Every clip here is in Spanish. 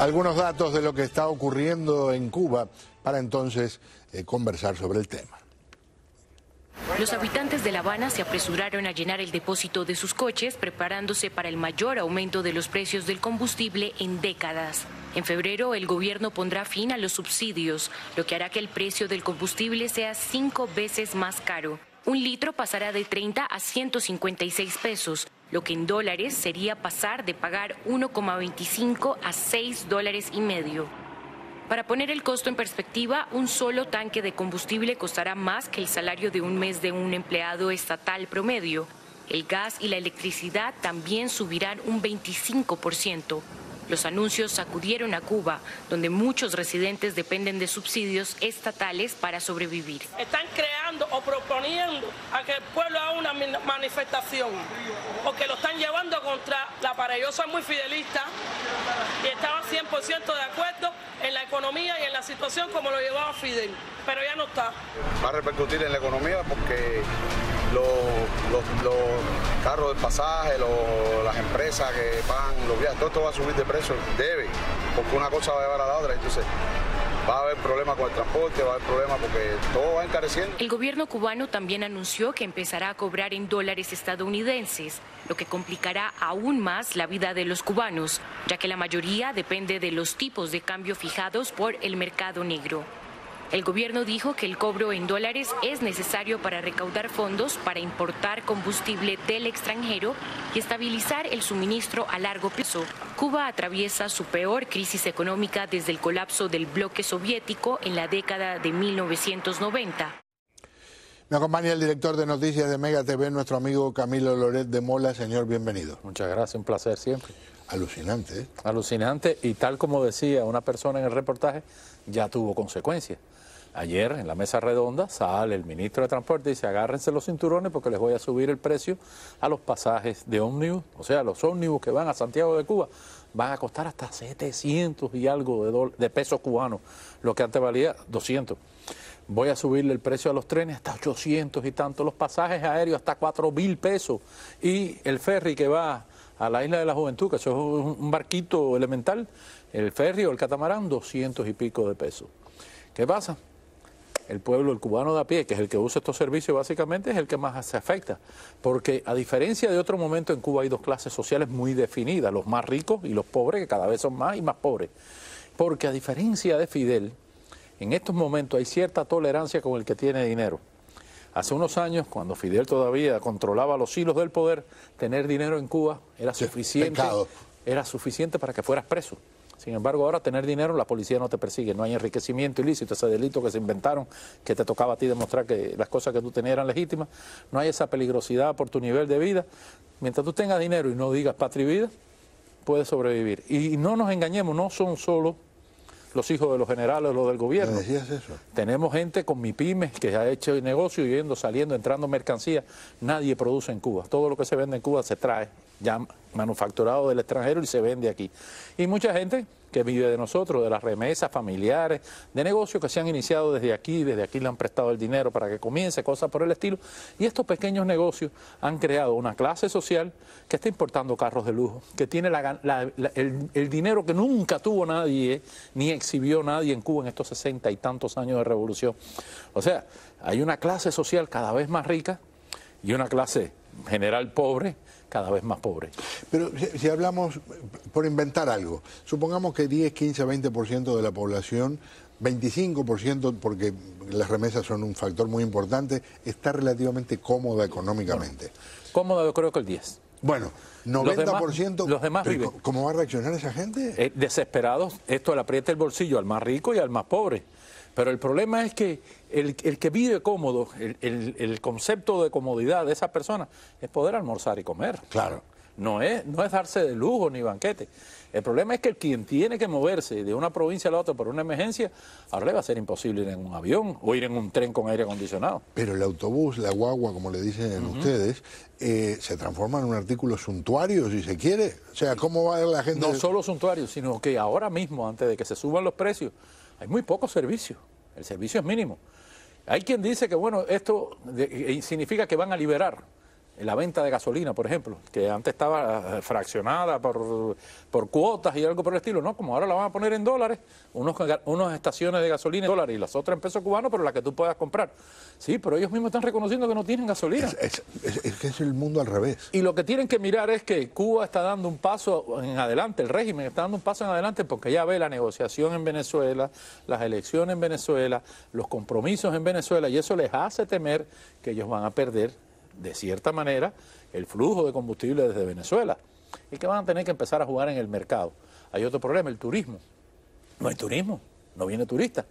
algunos datos de lo que está ocurriendo en Cuba para entonces conversar sobre el tema. Los habitantes de La Habana se apresuraron a llenar el depósito de sus coches, preparándose para el mayor aumento de los precios del combustible en décadas. En febrero, el gobierno pondrá fin a los subsidios, lo que hará que el precio del combustible sea 5 veces más caro. Un litro pasará de 30 a 156 pesos, lo que en dólares sería pasar de pagar 1,25 a 6,5 dólares. Para poner el costo en perspectiva, un solo tanque de combustible costará más que el salario de un mes de un empleado estatal promedio. El gas y la electricidad también subirán un 25%. Los anuncios sacudieron a Cuba, donde muchos residentes dependen de subsidios estatales para sobrevivir. Están creando o proponiendo a que el pueblo haga una manifestación, porque lo están llevando contra la pared. Yo soy muy fidelista y estaba 100% de acuerdo en la economía y en la situación como lo llevaba Fidel, pero ya no está. Va a repercutir en la economía porque los carros de pasaje, las empresas que pagan los viajes, todo esto va a subir de precio, porque una cosa va a llevar a la otra, entonces va a haber problemas con el transporte, va a haber problemas porque todo va encareciendo. El gobierno cubano también anunció que empezará a cobrar en dólares estadounidenses, lo que complicará aún más la vida de los cubanos, ya que la mayoría depende de los tipos de cambio fijados por el mercado negro. El gobierno dijo que el cobro en dólares es necesario para recaudar fondos para importar combustible del extranjero y estabilizar el suministro a largo plazo. Cuba atraviesa su peor crisis económica desde el colapso del bloque soviético en la década de 1990. Me acompaña el director de noticias de Mega TV, nuestro amigo Camilo Loret de Mola. Señor, bienvenido. Muchas gracias, un placer siempre. Alucinante, ¿eh? Alucinante, y tal como decía una persona en el reportaje, ya tuvo consecuencias. Ayer, en la mesa redonda, sale el ministro de Transporte y dice, agárrense los cinturones porque les voy a subir el precio a los pasajes de ómnibus, o sea, los ómnibus que van a Santiago de Cuba van a costar hasta 700 y algo de pesos cubanos, lo que antes valía 200. Voy a subirle el precio a los trenes hasta 800 y tanto, los pasajes aéreos hasta 4.000 pesos, y el ferry que va a la Isla de la Juventud, que eso es un barquito elemental, el ferry o el catamarán, 200 y pico de pesos. ¿Qué pasa? El pueblo, el cubano de a pie, que es el que usa estos servicios básicamente, es el que más se afecta, porque a diferencia de otro momento en Cuba hay dos clases sociales muy definidas, los más ricos y los pobres, que cada vez son más y más pobres, porque a diferencia de Fidel, en estos momentos hay cierta tolerancia con el que tiene dinero. Hace unos años, cuando Fidel todavía controlaba los hilos del poder, tener dinero en Cuba era suficiente para que fueras preso. Sin embargo, ahora tener dinero, la policía no te persigue, no hay enriquecimiento ilícito, ese delito que se inventaron, que te tocaba a ti demostrar que las cosas que tú tenías eran legítimas, no hay esa peligrosidad por tu nivel de vida. Mientras tú tengas dinero y no digas patria y vida, puedes sobrevivir. Y no nos engañemos, no son solo los hijos de los generales o los del gobierno. ¿Me decías eso? Tenemos gente con MIPYMES que ha hecho negocio, yendo, saliendo, entrando mercancía. Nadie produce en Cuba. Todo lo que se vende en Cuba se trae ya manufacturado del extranjero y se vende aquí. Y mucha gente que vive de nosotros, de las remesas familiares, de negocios que se han iniciado desde aquí le han prestado el dinero para que comience, cosas por el estilo. Y estos pequeños negocios han creado una clase social que está importando carros de lujo, que tiene el dinero que nunca tuvo nadie, ni exhibió nadie en Cuba en estos 60 y tantos años de revolución. O sea, hay una clase social cada vez más rica y una clase general pobre cada vez más pobre. Pero si hablamos, por inventar algo, supongamos que 10, 15, 20% de la población, 25%, porque las remesas son un factor muy importante, está relativamente cómoda económicamente. Bueno, cómoda yo creo que el 10%. Bueno, 90%, los demás viven. ¿Cómo va a reaccionar esa gente? Desesperados, esto le aprieta el bolsillo al más rico y al más pobre. Pero el problema es que el que vive cómodo, el concepto de comodidad de esas personas es poder almorzar y comer. Claro. No es darse de lujo ni banquete. El problema es que quien tiene que moverse de una provincia a la otra por una emergencia, ahora le va a ser imposible ir en un avión o ir en un tren con aire acondicionado. Pero el autobús, la guagua, como le dicen ustedes, se transforma en un artículo suntuario, si se quiere. O sea, ¿cómo va a ver la gente? No solo suntuario, sino que ahora mismo, antes de que se suban los precios, hay muy pocos servicios. El servicio es mínimo. Hay quien dice que, bueno, esto significa que van a liberar la venta de gasolina, por ejemplo, que antes estaba fraccionada por cuotas y algo por el estilo, no, como ahora la van a poner en dólares, unas estaciones de gasolina en dólares y las otras en pesos cubanos, pero las que tú puedas comprar. Sí, pero ellos mismos están reconociendo que no tienen gasolina. Es que es el mundo al revés. Y lo que tienen que mirar es que Cuba está dando un paso en adelante, el régimen está dando un paso en adelante porque ya ve la negociación en Venezuela, las elecciones en Venezuela, los compromisos en Venezuela, y eso les hace temer que ellos van a perder, de cierta manera, el flujo de combustible desde Venezuela y que van a tener que empezar a jugar en el mercado. Hay otro problema, el turismo. No hay turismo, no viene turista.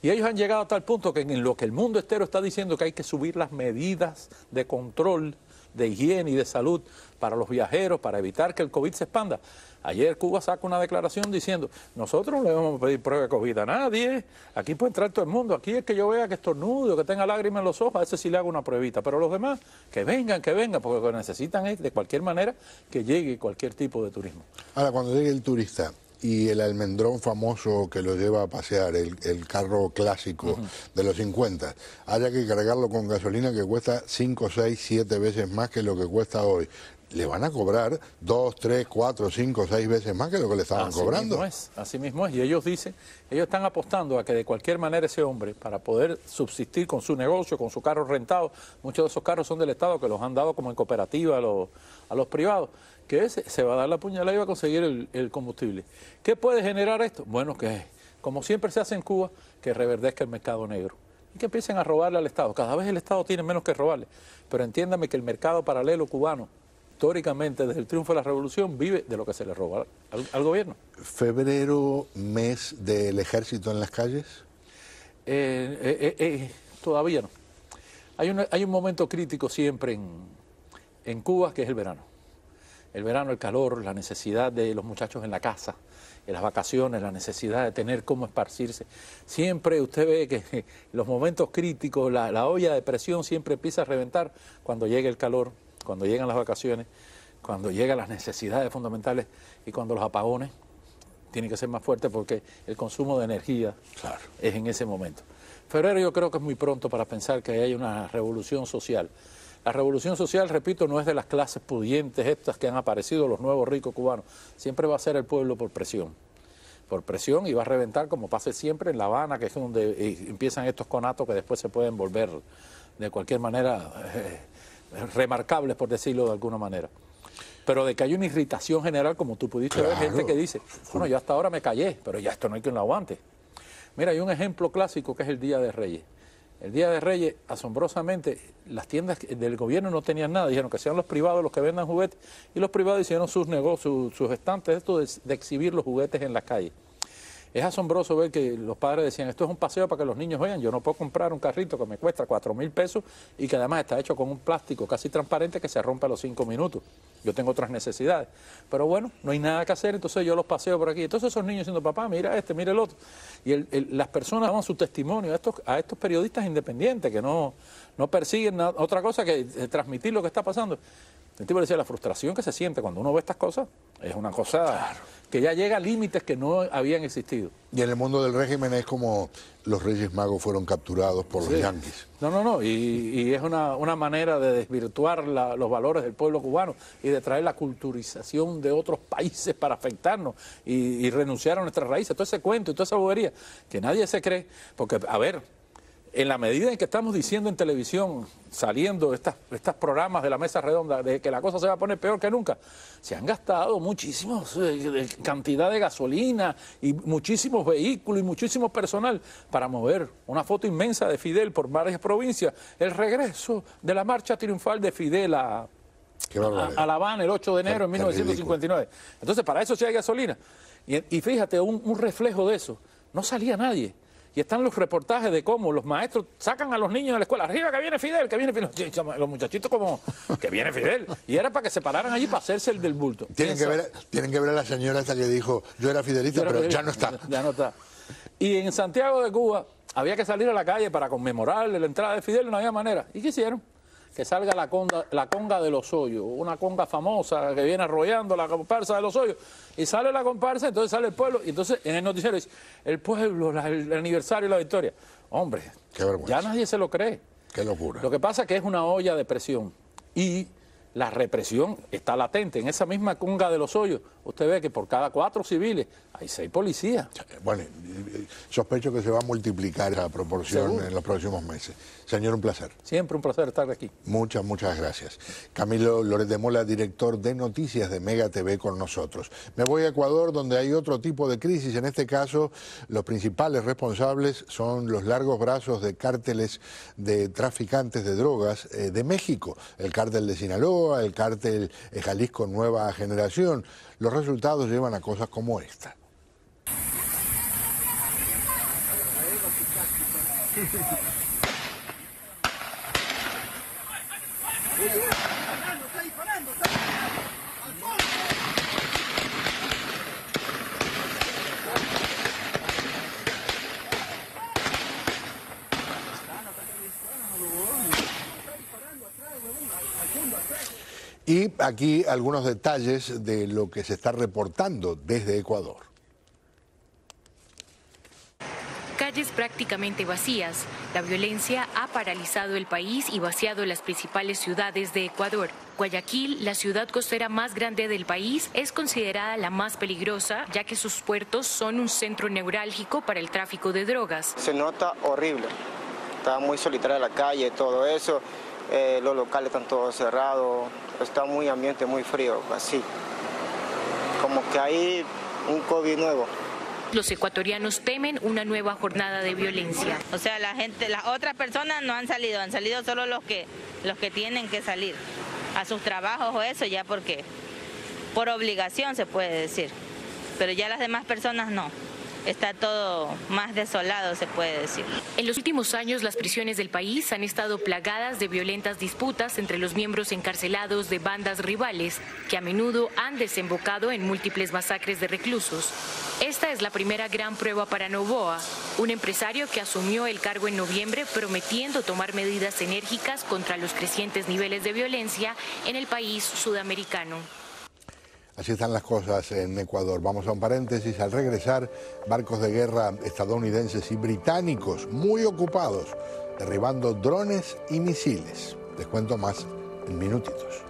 Y ellos han llegado a tal punto que en lo que el mundo entero está diciendo que hay que subir las medidas de control, de higiene y de salud para los viajeros, para evitar que el COVID se expanda. Ayer Cuba saca una declaración diciendo, nosotros no le vamos a pedir prueba de COVID a nadie, aquí puede entrar todo el mundo, aquí es que yo vea que estornudo, que tenga lágrimas en los ojos, a ese sí le hago una pruebita, pero los demás, que vengan, porque lo que necesitan es, de cualquier manera, que llegue cualquier tipo de turismo. Ahora, cuando llegue el turista y el almendrón famoso que lo lleva a pasear, el carro clásico de los 50, haya que cargarlo con gasolina que cuesta 5, 6, 7 veces más que lo que cuesta hoy, le van a cobrar 2, 3, 4, 5, 6 veces más que lo que le estaban cobrando. Así mismo es. Y ellos dicen, ellos están apostando a que de cualquier manera ese hombre, para poder subsistir con su negocio, con su carro rentado, muchos de esos carros son del Estado que los han dado como en cooperativa a los privados, que ese se va a dar la puñalada y va a conseguir el combustible. ¿Qué puede generar esto? Bueno, que como siempre se hace en Cuba, que reverdezca el mercado negro y que empiecen a robarle al Estado. Cada vez el Estado tiene menos que robarle, pero entiéndame que el mercado paralelo cubano, históricamente, desde el triunfo de la revolución, vive de lo que se le roba al gobierno. ¿Febrero, mes del ejército en las calles? Todavía no. Hay un momento crítico siempre en Cuba, que es el verano. El verano, el calor, la necesidad de los muchachos en la casa, en las vacaciones, la necesidad de tener cómo esparcirse. Siempre usted ve que los momentos críticos, la olla de presión siempre empieza a reventar cuando llega el calor, cuando llegan las vacaciones, cuando llegan las necesidades fundamentales y cuando los apagones tienen que ser más fuertes porque el consumo de energía es en ese momento. Febrero yo creo que es muy pronto para pensar que hay una revolución social. La revolución social, repito, no es de las clases pudientes estas que han aparecido, los nuevos ricos cubanos. Siempre va a ser el pueblo por presión y va a reventar como pasa siempre en La Habana, que es donde empiezan estos conatos que después se pueden volver de cualquier manera remarcables, por decirlo de alguna manera. Pero de que hay una irritación general, como tú pudiste ver, gente que dice, bueno, yo hasta ahora me callé, pero ya esto no hay quien lo aguante. Mira, hay un ejemplo clásico que es el Día de Reyes. El Día de Reyes, asombrosamente, las tiendas del gobierno no tenían nada, dijeron que sean los privados los que vendan juguetes, y los privados hicieron sus negocios, sus estantes, esto de exhibir los juguetes en las calles. Es asombroso ver que los padres decían, esto es un paseo para que los niños vean, yo no puedo comprar un carrito que me cuesta 4.000 pesos y que además está hecho con un plástico casi transparente que se rompe a los 5 minutos. Yo tengo otras necesidades. Pero bueno, no hay nada que hacer, entonces yo los paseo por aquí. Entonces esos niños diciendo, papá, mira este, mira el otro. Y las personas daban su testimonio a estos periodistas independientes que no persiguen otra cosa que transmitir lo que está pasando. El tipo decía, la frustración que se siente cuando uno ve estas cosas es una cosa que ya llega a límites que no habían existido. Y en el mundo del régimen es como los Reyes Magos fueron capturados por los yanquis. No, y es una manera de desvirtuar los valores del pueblo cubano y de traer la culturización de otros países para afectarnos y renunciar a nuestras raíces. Todo ese cuento y toda esa bobería que nadie se cree, porque, a ver, en la medida en que estamos diciendo en televisión, saliendo estos programas de la mesa redonda, de que la cosa se va a poner peor que nunca, se han gastado muchísimos cantidad de gasolina y muchísimos vehículos y muchísimo personal para mover una foto inmensa de Fidel por varias provincias. El regreso de la marcha triunfal de Fidel a La Habana el 8 de enero de 1959. Entonces, para eso sí hay gasolina. Y fíjate, un reflejo de eso. No salía nadie. Y están los reportajes de cómo los maestros sacan a los niños de la escuela. Arriba, que viene Fidel, que viene Fidel. Los muchachitos como, que viene Fidel. Y era para que se pararan allí para hacerse el del bulto. Tienen que ver a la señora esta que dijo, yo era fidelista, pero ya no está. Ya no está. Y en Santiago de Cuba había que salir a la calle para conmemorar la entrada de Fidel, no había manera. ¿Y qué hicieron? Que salga la conga de Los Hoyos, una conga famosa que viene arrollando la comparsa de Los Hoyos, y sale la comparsa, entonces sale el pueblo, y entonces en el noticiero dice, el pueblo, el aniversario y la victoria. Hombre, ya nadie se lo cree. Qué locura. Lo que pasa es que es una olla de presión, y la represión está latente. En esa misma Cunga de los Hoyos, usted ve que por cada 4 civiles hay 6 policías. Bueno, sospecho que se va a multiplicar esa proporción en los próximos meses. Señor, un placer. Siempre un placer estar aquí. Muchas gracias. Camilo Loret de Mola, director de noticias de Mega TV, con nosotros. Me voy a Ecuador, donde hay otro tipo de crisis. En este caso, los principales responsables son los largos brazos de cárteles de traficantes de drogas de México. El cártel de Sinaloa, el cártel Jalisco Nueva Generación. Los resultados llevan a cosas como esta. Y aquí algunos detalles de lo que se está reportando desde Ecuador. Calles prácticamente vacías. La violencia ha paralizado el país y vaciado las principales ciudades de Ecuador. Guayaquil, la ciudad costera más grande del país, es considerada la más peligrosa, ya que sus puertos son un centro neurálgico para el tráfico de drogas. Se nota horrible. Está muy solitaria la calle, todo eso. Los locales están todos cerrados. Está muy ambiente, muy frío, así. Como que hay un COVID nuevo. Los ecuatorianos temen una nueva jornada de violencia. O sea, la gente, las otras personas no han salido solo los que tienen que salir a sus trabajos o eso, ya porque por obligación se puede decir. Pero ya las demás personas no. Está todo más desolado, se puede decir. En los últimos años, las prisiones del país han estado plagadas de violentas disputas entre los miembros encarcelados de bandas rivales, que a menudo han desembocado en múltiples masacres de reclusos. Esta es la primera gran prueba para Novoa, un empresario que asumió el cargo en noviembre prometiendo tomar medidas enérgicas contra los crecientes niveles de violencia en el país sudamericano. Así están las cosas en Ecuador. Vamos a un paréntesis. Al regresar, barcos de guerra estadounidenses y británicos muy ocupados, derribando drones y misiles. Les cuento más en minutitos.